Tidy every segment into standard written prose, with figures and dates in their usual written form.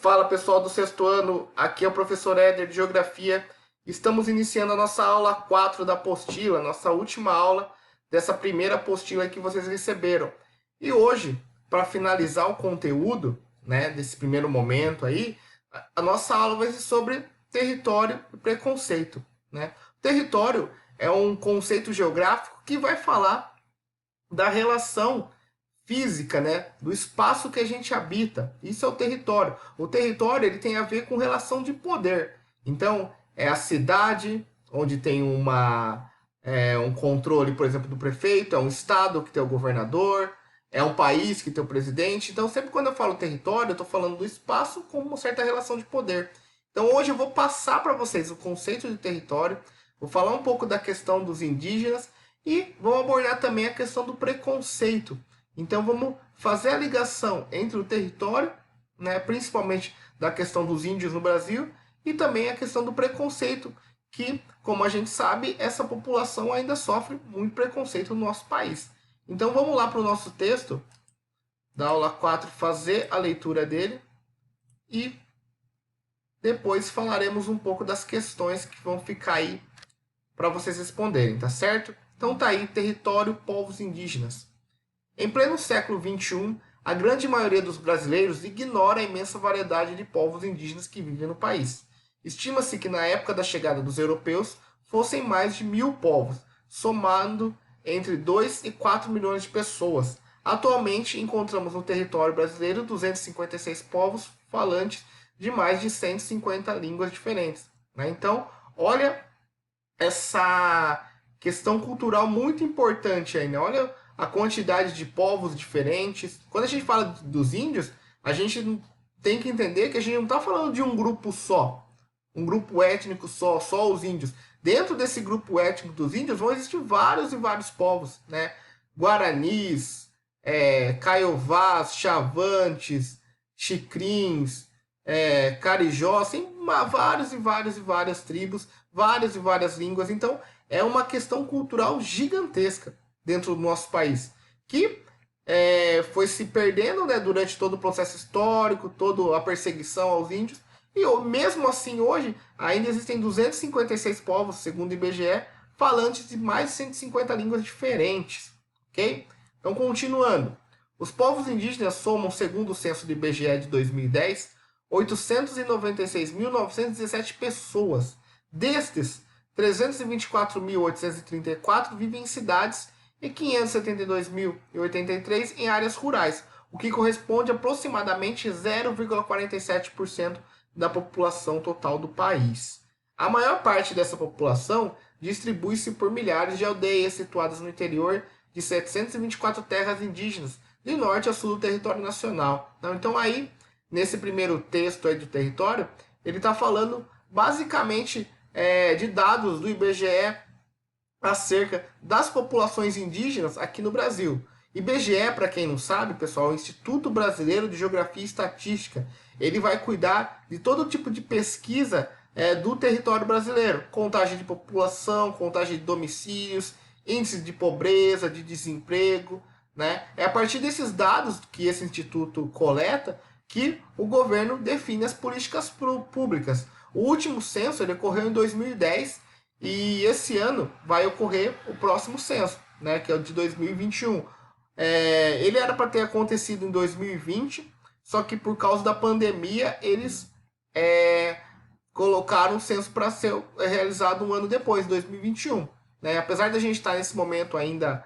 Fala pessoal do sexto ano, aqui é o professor Éder de Geografia. Estamos iniciando a nossa aula 4 da apostila, nossa última aula dessa primeira apostila que vocês receberam. E hoje, para finalizar o conteúdo, né, desse primeiro momento aí, a nossa aula vai ser sobre território e preconceito, né? Território é um conceito geográfico que vai falar da relação física, né, do espaço que a gente habita. Isso é o território. O território ele tem a ver com relação de poder. Então, é a cidade onde tem um controle, por exemplo, do prefeito, é um estado que tem o governador, é um país que tem o presidente. Então, sempre quando eu falo território, eu estou falando do espaço com uma certa relação de poder. Então, hoje eu vou passar para vocês o conceito de território, vou falar um pouco da questão dos indígenas e vou abordar também a questão do preconceito. Então vamos fazer a ligação entre o território, né, principalmente da questão dos índios no Brasil, e também a questão do preconceito, que, como a gente sabe, essa população ainda sofre muito preconceito no nosso país. Então vamos lá para o nosso texto da aula 4, fazer a leitura dele e depois falaremos um pouco das questões que vão ficar aí para vocês responderem, tá certo? Então tá aí, território, povos indígenas. Em pleno século XXI, a grande maioria dos brasileiros ignora a imensa variedade de povos indígenas que vivem no país. Estima-se que na época da chegada dos europeus fossem mais de 1.000 povos, somando entre 2 e 4 milhões de pessoas. Atualmente, encontramos no território brasileiro 256 povos falantes de mais de 150 línguas diferentes. Então, olha essa questão cultural muito importante aí, né? Olha a quantidade de povos diferentes. Quando a gente fala dos índios, a gente tem que entender que a gente não está falando de um grupo só, um grupo étnico só os índios. Dentro desse grupo étnico dos índios vão existir vários e vários povos, né? Guaranis, Caiovás, Chavantes, Xicrins, Carijós, tem várias tribos, várias e várias línguas. Então, é uma questão cultural gigantesca dentro do nosso país, que foi se perdendo, né, durante todo o processo histórico, toda a perseguição aos índios, e mesmo assim hoje ainda existem 256 povos, segundo o IBGE, falantes de mais de 150 línguas diferentes, ok? Então, continuando, os povos indígenas somam, segundo o censo do IBGE de 2010, 896.917 pessoas. Destes, 324.834 vivem em cidades e 572.083 em áreas rurais, o que corresponde a aproximadamente 0,47% da população total do país. A maior parte dessa população distribui-se por milhares de aldeias situadas no interior de 724 terras indígenas, de norte a sul do território nacional. Então aí, nesse primeiro texto aí do território, ele está falando basicamente de dados do IBGE acerca das populações indígenas aqui no Brasil. IBGE, para quem não sabe, pessoal, é o Instituto Brasileiro de Geografia e Estatística. Ele vai cuidar de todo tipo de pesquisa do território brasileiro. Contagem de população, contagem de domicílios, índice de pobreza, de desemprego, né? É a partir desses dados que esse instituto coleta que o governo define as políticas públicas. O último censo ele ocorreu em 2010 e esse ano vai ocorrer o próximo censo, né, que é o de 2021. Ele era para ter acontecido em 2020, só que por causa da pandemia eles colocaram o censo para ser realizado um ano depois, 2021. Né? Apesar da gente estar nesse momento ainda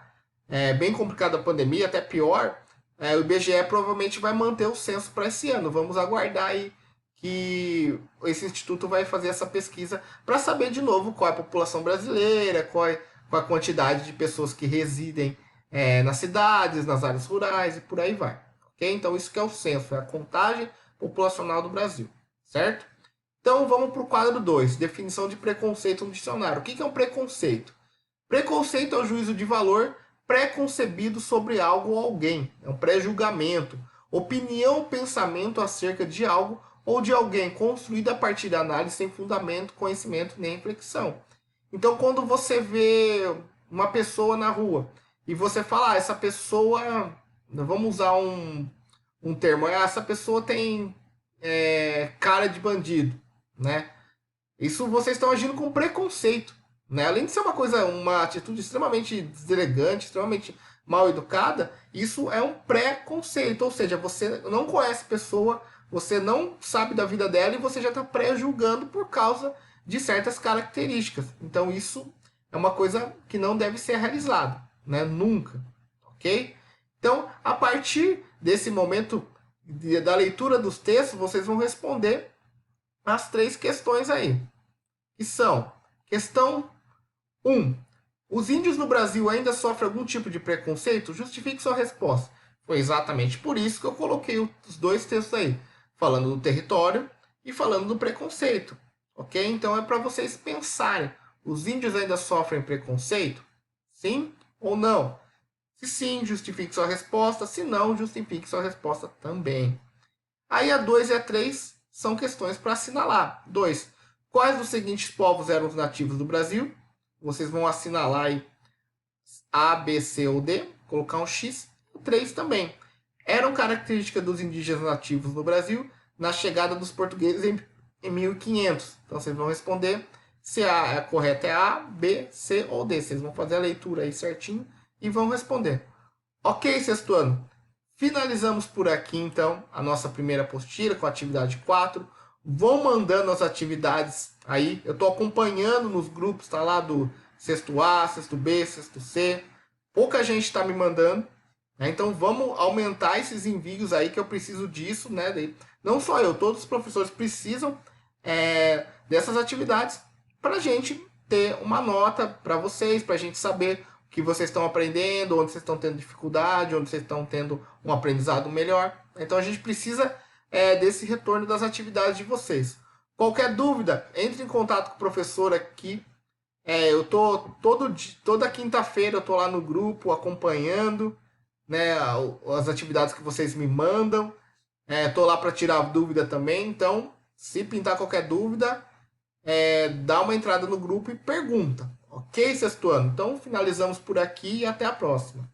bem complicado a pandemia, até pior, o IBGE provavelmente vai manter o censo para esse ano. Vamos aguardar aí que esse instituto vai fazer essa pesquisa para saber de novo qual é a população brasileira, qual a quantidade de pessoas que residem nas cidades, nas áreas rurais e por aí vai. Okay? Então isso que é o censo, é a contagem populacional do Brasil, certo? Então vamos para o quadro 2, definição de preconceito no dicionário. O que é um preconceito? Preconceito é o juízo de valor preconcebido sobre algo ou alguém, é um pré-julgamento, opinião ou pensamento acerca de algo ou de alguém construído a partir da análise sem fundamento, conhecimento nem reflexão. Então, quando você vê uma pessoa na rua e você fala, essa pessoa, vamos usar um termo, essa pessoa tem cara de bandido, né? Isso vocês estão agindo com preconceito, né? Além de ser uma atitude extremamente deselegante, extremamente mal educada, isso é um preconceito, ou seja, você não conhece a pessoa, você não sabe da vida dela e você já está pré-julgando por causa de certas características. Então isso é uma coisa que não deve ser realizada, né? Nunca, ok? Então, a partir desse momento da leitura dos textos, vocês vão responder as 3 questões aí. Que são: questão 1. Os índios no Brasil ainda sofrem algum tipo de preconceito? Justifique sua resposta. Foi exatamente por isso que eu coloquei os 2 textos aí, falando do território e falando do preconceito. Ok? Então é para vocês pensarem. Os índios ainda sofrem preconceito? Sim ou não? Se sim, justifique sua resposta. Se não, justifique sua resposta também. Aí a 2 e a 3 são questões para assinalar. 2. Quais dos seguintes povos eram os nativos do Brasil? Vocês vão assinalar aí A, B, C ou D, colocar um X. 3 também. Eram características dos indígenas nativos no Brasil na chegada dos portugueses em 1500. Então vocês vão responder se a correta é A, B, C ou D. Vocês vão fazer a leitura aí certinho e vão responder. Ok, sexto ano. Finalizamos por aqui, então, a nossa primeira apostila com a atividade 4. Vão mandando as atividades aí. Eu estou acompanhando nos grupos, tá lá do sexto A, sexto B, sexto C. Pouca gente está me mandando, né? Então vamos aumentar esses envios aí, que eu preciso disso, né? Não só eu, todos os professores precisam dessas atividades para a gente ter uma nota para vocês, para a gente saber o que vocês estão aprendendo, onde vocês estão tendo dificuldade, onde vocês estão tendo um aprendizado melhor. Então a gente precisa desse retorno das atividades de vocês. Qualquer dúvida, entre em contato com o professor aqui. Eu tô toda quinta-feira eu tô lá no grupo acompanhando, né, as atividades que vocês me mandam. Tô lá para tirar dúvida também. Então, se pintar qualquer dúvida, dá uma entrada no grupo e pergunta. Ok, sexto ano? Então, finalizamos por aqui e até a próxima.